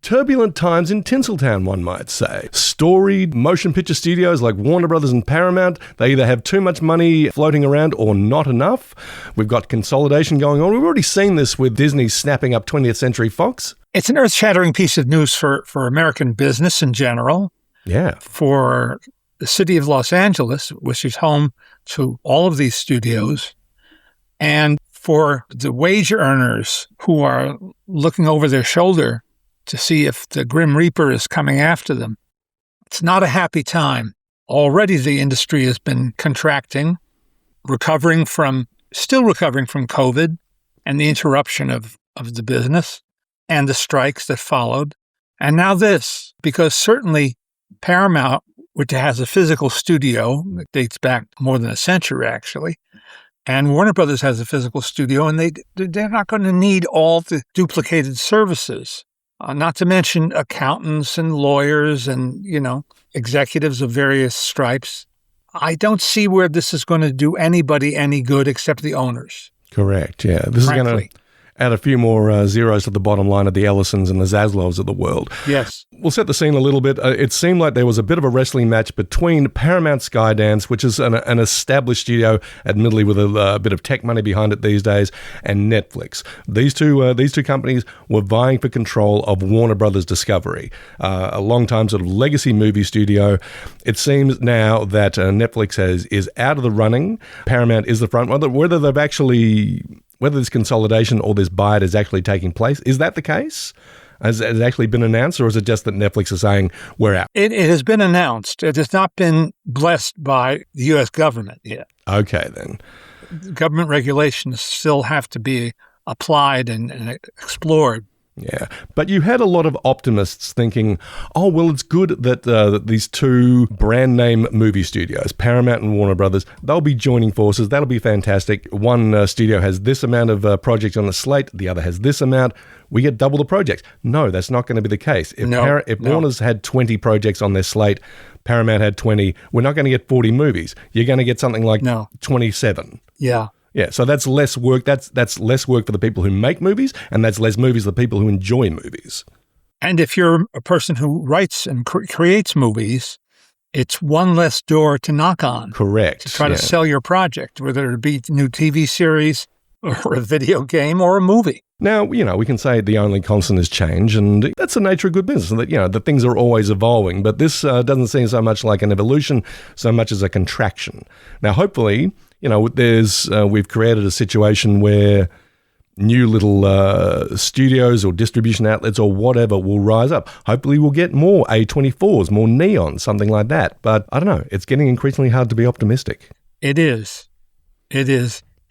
turbulent times in Tinseltown, one might say. Storied motion picture studios like Warner Brothers and Paramount, they either have too much money floating around or not enough. We've got consolidation going on. We've already seen this with Disney snapping up 20th Century Fox. It's an earth-shattering piece of news for American business in general. Yeah. For the city of Los Angeles, which is home to all of these studios, and for the wage earners who are looking over their shoulder to see if the Grim Reaper is coming after them. It's not a happy time. Already the industry has been contracting, still recovering from COVID and the interruption of the business and the strikes that followed. And now this, because certainly Paramount, which has a physical studio that dates back more than a century actually, and Warner Brothers has a physical studio, and they're not going to need all the duplicated services. Not to mention accountants and lawyers and, executives of various stripes. I don't see where this is going to do anybody any good except the owners. Correct, yeah. This is going to add a few more zeros to the bottom line of the Ellisons and the Zaslows of the world. Yes. We'll set the scene a little bit. It seemed like there was a bit of a wrestling match between Paramount Skydance, which is an established studio, admittedly with a bit of tech money behind it these days, and Netflix. These two companies were vying for control of Warner Brothers Discovery, a long-time sort of legacy movie studio. It seems now that Netflix is out of the running. Paramount is the front runner. Whether this consolidation or this buy is actually taking place, is that the case? Has it actually been announced, or is it just that Netflix is saying we're out? It has been announced. It has not been blessed by the U.S. government yet. Okay, then. Government regulations still have to be applied and explored. Yeah, but you had a lot of optimists thinking, oh, well, it's good that these two brand name movie studios, Paramount and Warner Brothers, they'll be joining forces. That'll be fantastic. One studio has this amount of projects on the slate. The other has this amount. We get double the projects. No, that's not going to be the case. If Warner's had 20 projects on their slate, Paramount had 20, we're not going to get 40 movies. You're going to get something like 27. Yeah. Yeah, so that's less work. That's less work for the people who make movies, and that's less movies for the people who enjoy movies. And if you're a person who writes and creates movies, it's one less door to knock on. Correct. To try to sell your project, whether it be a new TV series or a video game or a movie. Now, we can say the only constant is change, and that's the nature of good business, that, that things are always evolving. But this doesn't seem so much like an evolution, so much as a contraction. Now, hopefully, we've created a situation where new little studios or distribution outlets or whatever will rise up. Hopefully we'll get more A24s, more Neon, something like that. But I don't know. It's getting increasingly hard to be optimistic. It is.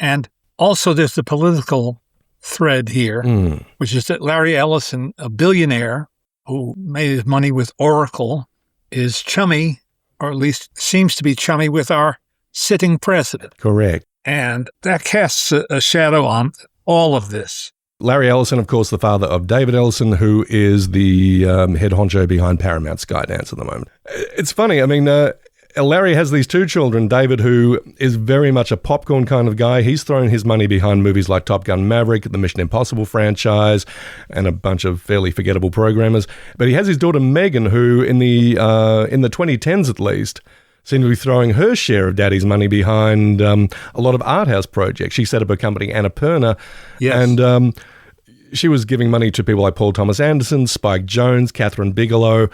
And also there's the political thread here, which is that Larry Ellison, a billionaire who made his money with Oracle, is chummy, or at least seems to be chummy, with our sitting president. Correct. And that casts a shadow on all of this. Larry Ellison, of course, the father of David Ellison, who is the head honcho behind Paramount Skydance at the moment. It's funny. I mean, Larry has these two children, David, who is very much a popcorn kind of guy. He's thrown his money behind movies like Top Gun Maverick, the Mission Impossible franchise, and a bunch of fairly forgettable programmers. But he has his daughter Megan, who in the 2010s at least, seemed to be throwing her share of daddy's money behind a lot of art house projects. She set up a company, Annapurna, and she was giving money to people like Paul Thomas Anderson, Spike Jonze, Catherine Bigelow.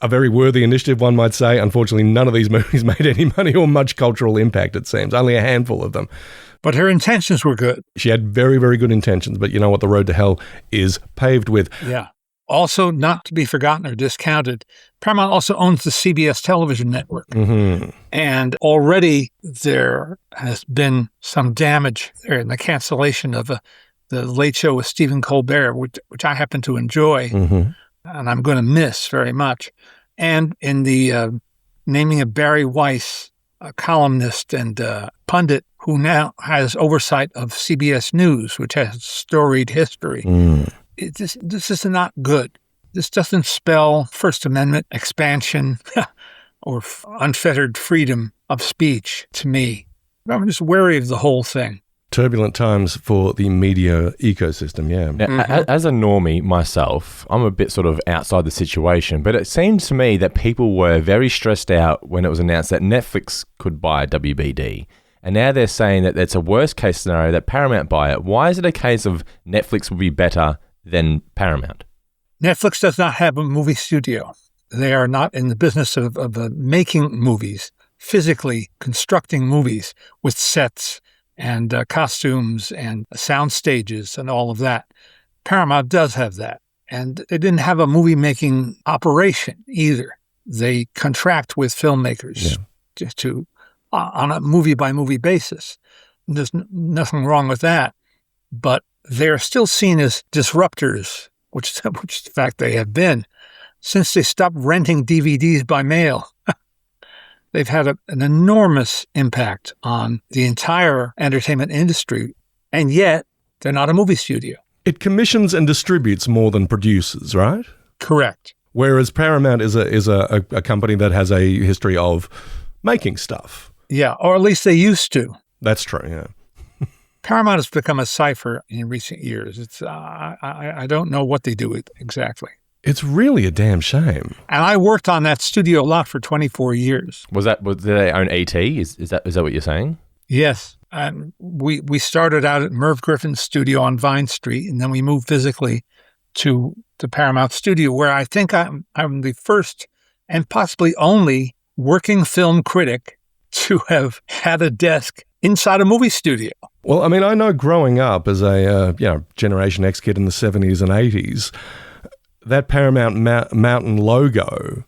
A very worthy initiative, one might say. Unfortunately, none of these movies made any money or much cultural impact, it seems. Only a handful of them. But her intentions were good. She had very, very good intentions, but you know what? The road to hell is paved with. Yeah. Also, not to be forgotten or discounted, Paramount also owns the CBS television network. Mm-hmm. And already there has been some damage there in the cancellation of the Late Show with Stephen Colbert, which I happen to enjoy, and I'm going to miss very much. And in the naming of Barry Weiss, a columnist and pundit who now has oversight of CBS News, which has storied history. This is not good. This doesn't spell First Amendment expansion or unfettered freedom of speech to me. I'm just wary of the whole thing. Turbulent times for the media ecosystem, yeah. Now, as a normie myself, I'm a bit sort of outside the situation, but it seems to me that people were very stressed out when it was announced that Netflix could buy WBD. And now they're saying that it's a worst case scenario that Paramount buy it. Why is it a case of Netflix will be better than Paramount? Netflix does not have a movie studio. They are not in the business of making movies, physically constructing movies with sets and costumes and sound stages and all of that. Paramount does have that. And they didn't have a movie-making operation either. They contract with filmmakers to on a movie-by-movie basis. There's nothing wrong with that. But they're still seen as disruptors, which in fact they have been, since they stopped renting DVDs by mail. They've had an enormous impact on the entire entertainment industry, and yet they're not a movie studio. It commissions and distributes more than produces, right? Correct. Whereas Paramount is a company that has a history of making stuff. Yeah, or at least they used to. That's true, yeah. Paramount has become a cipher in recent years. It's I don't know what they do exactly. It's really a damn shame. And I worked on that studio a lot for 24 years. Did they own ET? Is that what you're saying? Yes. And we started out at Merv Griffin's studio on Vine Street, and then we moved physically to the Paramount studio, where I think I'm the first and possibly only working film critic to have had a desk inside a movie studio. Well, I mean, I know growing up as a Generation X kid in the 70s and 80s, that Paramount Mountain logo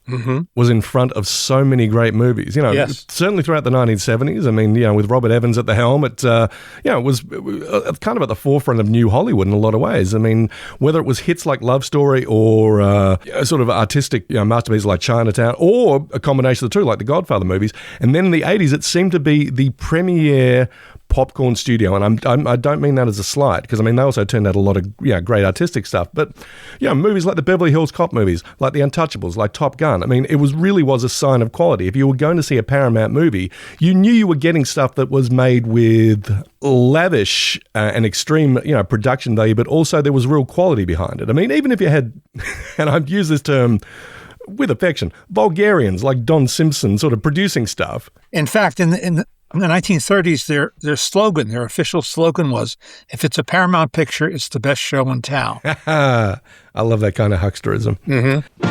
was in front of so many great movies. Certainly throughout the 1970s. I mean, with Robert Evans at the helm, it was kind of at the forefront of new Hollywood in a lot of ways. I mean, whether it was hits like Love Story or sort of artistic masterpieces like Chinatown, or a combination of the two, like the Godfather movies. And then in the 80s, it seemed to be the premier popcorn studio, and I don't mean that as a slight, because I mean they also turned out a lot of great artistic stuff, but movies like the Beverly Hills Cop movies, like The Untouchables, like Top Gun. I mean, it really was a sign of quality. If you were going to see a Paramount movie, you knew you were getting stuff that was made with lavish and extreme production value, but also there was real quality behind it. I mean, even if you had, and I've used this term with affection, vulgarians like Don Simpson sort of producing stuff. In fact, in the 1930s, their slogan, their official slogan was, "If it's a Paramount picture, it's the best show in town." I love that kind of hucksterism. Mm-hmm.